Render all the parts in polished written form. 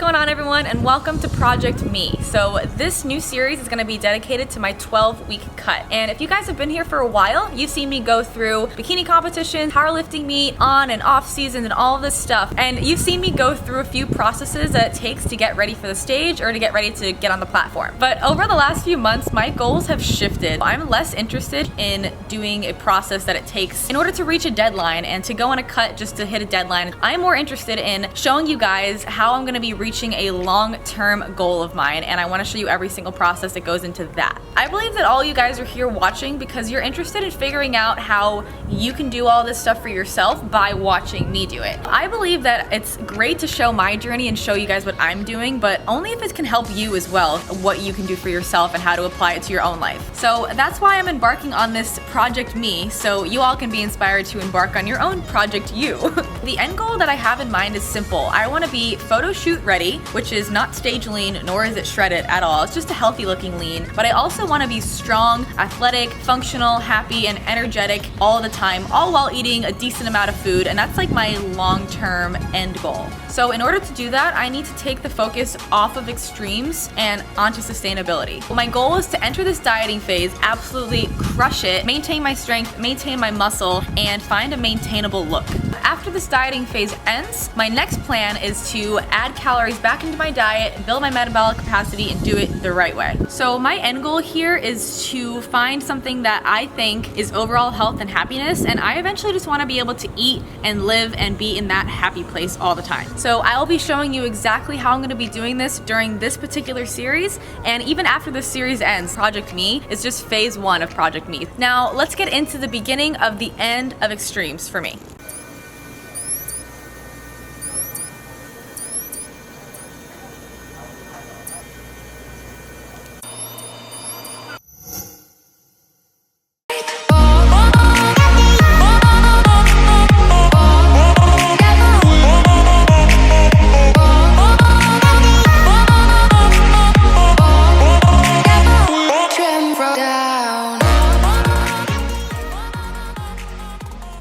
going on, everyone, and welcome to Project Me. So this new series is going to be dedicated to my 12-week cut. And if you guys have been here for a while, you've seen me go through bikini competitions, powerlifting meet, on and off seasons, and all of this stuff. And you've seen me go through a few processes that it takes to get ready for the stage or to get ready to get on the platform. But over the last few months, my goals have shifted. I'm less interested in doing a process that it takes in order to reach a deadline and to go on a cut just to hit a deadline. I'm more interested in showing you guys how I'm going to be reaching a long-term goal of mine, and I want to show you every single process that goes into that. I believe that all you guys are here watching because you're interested in figuring out how you can do all this stuff for yourself by watching me do it. I believe that it's great to show my journey and show you guys what I'm doing, but only if it can help you as well, what you can do for yourself and how to apply it to your own life. So that's why I'm embarking on this Project Me, so you all can be inspired to embark on your own Project You. The end goal that I have in mind is simple. I want to be photo shoot ready, which is not stage lean, nor is it shredded at all. It's just a healthy looking lean. But I also want to be strong, athletic, functional, happy, and energetic all the time, all while eating a decent amount of food. And that's like my long-term end goal. So in order to do that, I need to take the focus off of extremes and onto sustainability. My goal is to enter this dieting phase, absolutely crush it, maintain my strength, maintain my muscle, and find a maintainable look. After this dieting phase ends, my next plan is to add calories back into my diet, build my metabolic capacity, and do it the right way. So my end goal here is to find something that I think is overall health and happiness, and I eventually just want to be able to eat and live and be in that happy place all the time. So I'll be showing you exactly how I'm going to be doing this during this particular series, and even after this series ends, Project Me is just phase 1 of Project Me. Now let's get into the beginning of the end of extremes for me.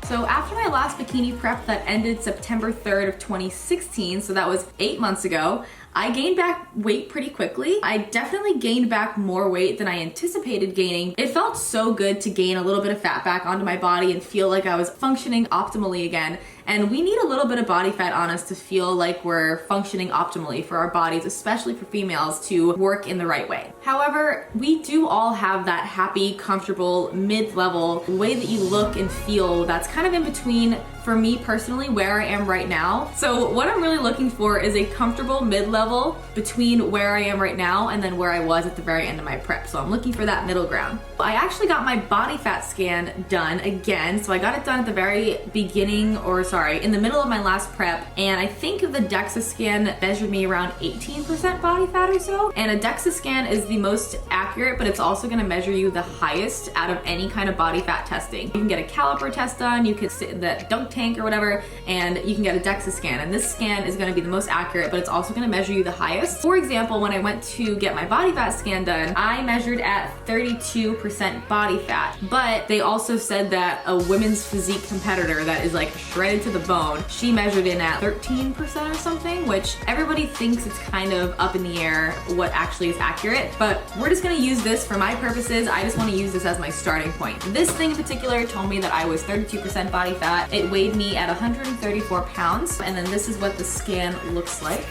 So after my last bikini prep that ended September 3rd of 2016, so that was 8 months ago, I gained back weight pretty quickly. I definitely gained back more weight than I anticipated gaining. It felt so good to gain a little bit of fat back onto my body and feel like I was functioning optimally again. And we need a little bit of body fat on us to feel like we're functioning optimally for our bodies, especially for females, to work in the right way. However, we do all have that happy, comfortable, mid-level way that you look and feel that's kind of in between, for me personally, where I am right now. So what I'm really looking for is a comfortable mid-level between where I am right now and then where I was at the very end of my prep. So I'm looking for that middle ground. I actually got my body fat scan done again. So I got it done at the very beginning, in the middle of my last prep, and I think the DEXA scan measured me around 18% body fat or so. And a DEXA scan is the most accurate, but it's also gonna measure you the highest out of any kind of body fat testing. You can get a caliper test done, you can sit in the dunk tank or whatever, and you can get a DEXA scan. And this scan is gonna be the most accurate, but it's also gonna measure you the highest. For example, when I went to get my body fat scan done, I measured at 32% body fat, but they also said that a women's physique competitor that is like shredded to the bone, she measured in at 13% or something, which everybody thinks it's kind of up in the air what actually is accurate, but we're just gonna use this for my purposes. I just wanna use this as my starting point. This thing in particular told me that I was 32% body fat. It weighed me at 134 pounds, and then this is what the scan looks like.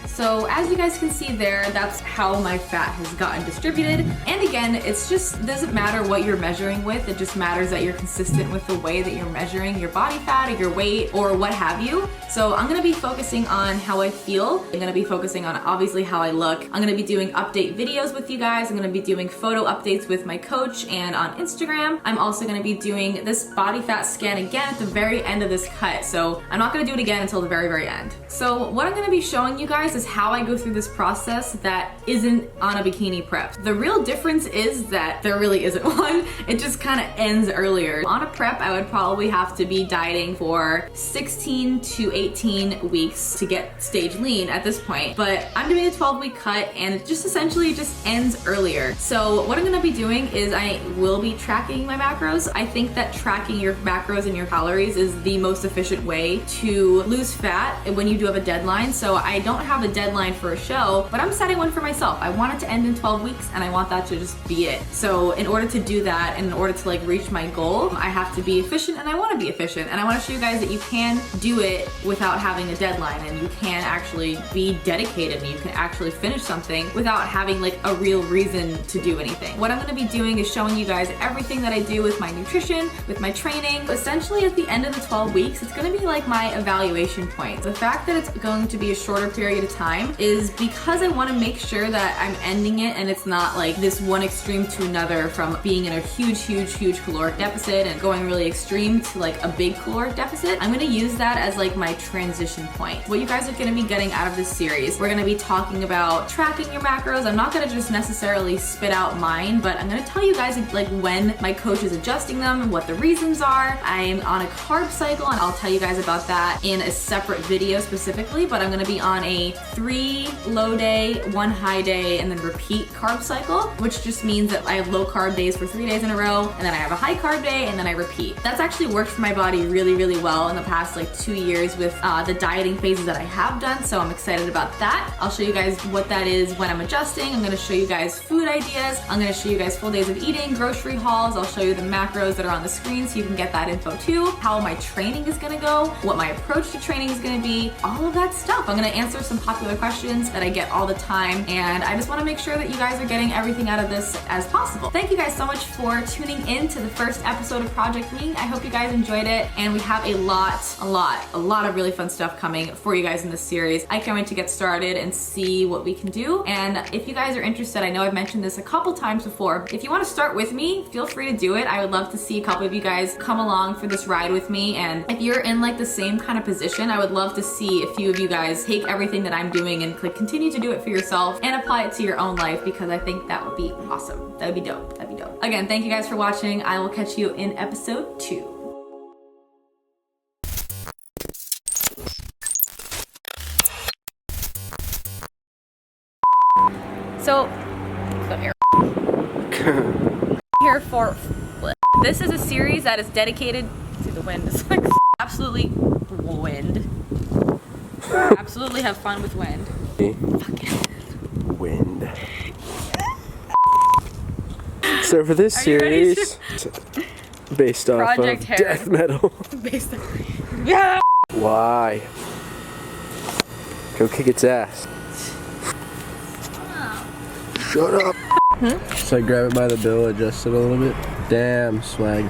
So as you guys can see there, that's how my fat has gotten distributed. And again, it's just doesn't matter what you're measuring with, it just matters that you're consistent with the way that you're measuring your body fat or your weight or what have you. So I'm gonna be focusing on how I feel. I'm gonna be focusing on obviously how I look. I'm gonna be doing update videos with you guys. I'm gonna be doing photo updates with my coach and on Instagram. I'm also gonna be doing this body fat scan again at the very end of this cut. So I'm not gonna do it again until the very, very end. So what I'm gonna be showing you guys is how I go through this process that isn't on a bikini prep. The real difference is that there really isn't one. It just kind of ends earlier. On a prep, I would probably have to be dieting for 16 to 18 weeks to get stage lean at this point. But I'm doing a 12-week cut and it just essentially just ends earlier. So what I'm gonna be doing is I will be tracking my macros. I think that tracking your macros and your calories is the most efficient way to lose fat when you do have a deadline. So I don't have a deadline for a show, but I'm setting one for myself. I want it to end in 12 weeks and I want that to just be it. So in order to do that, and in order to like reach my goal, I have to be efficient, and I want to be efficient. And I want to show you guys that you can do it without having a deadline, and you can actually be dedicated, and you can actually finish something without having like a real reason to do anything. What I'm going to be doing is showing you guys everything that I do with my nutrition, with my training. Essentially at the end of the 12 weeks, it's going to be like my evaluation point. The fact that it's going to be a shorter period of time is because I want to make sure that I'm ending it and it's not like this one extreme to another, from being in a huge caloric deficit and going really extreme to like a big caloric deficit. I'm going to use that as like my transition point. What you guys are going to be getting out of this series, we're going to be talking about tracking your macros. I'm not going to just necessarily spit out mine, but I'm going to tell you guys like when my coach is adjusting them and what the reasons are. I'm on a carb cycle and I'll tell you guys about that in a separate video specifically, but I'm going to be on a 3 low day, 1 high day, and then repeat carb cycle, which just means that I have low carb days for 3 days in a row, and then I have a high carb day, and then I repeat. That's actually worked for my body really well in the past like 2 years with the dieting phases that I have done, so I'm excited about that. I'll show you guys what that is when I'm adjusting. I'm going to show you guys food ideas. I'm going to show you guys full days of eating, grocery hauls. I'll show you the macros that are on the screen so you can get that info too, how my training is going to go, what my approach to training is going to be, all of that stuff. I'm going to answer some popular questions that I get all the time, and I just want to make sure that you guys are getting everything out of this as possible. Thank you guys so much for tuning in to the first episode of Project Me. I hope you guys enjoyed it, and we have a lot of really fun stuff coming for you guys in this series. I can't wait to get started and see what we can do. And if you guys are interested, I know I've mentioned this a couple times before, if you want to start with me, feel free to do it. I would love to see a couple of you guys come along for this ride with me, and if you're in like the same kind of position, I would love to see a few of you guys take everything that I'm doing and like continue to do it for yourself and apply it to your own life, because I think that would be awesome. That would be dope. That'd be dope. Again, thank you guys for watching. I will catch you in episode 2. So here for this is a series that is dedicated to the wind. It's like absolutely wind. Absolutely have fun with wind. Wind. So for this series, based off Project of Hair. death metal. Based on yeah. Why? Go kick its ass. Shut up. So I grab it by the bill, adjust it a little bit. Damn, swag.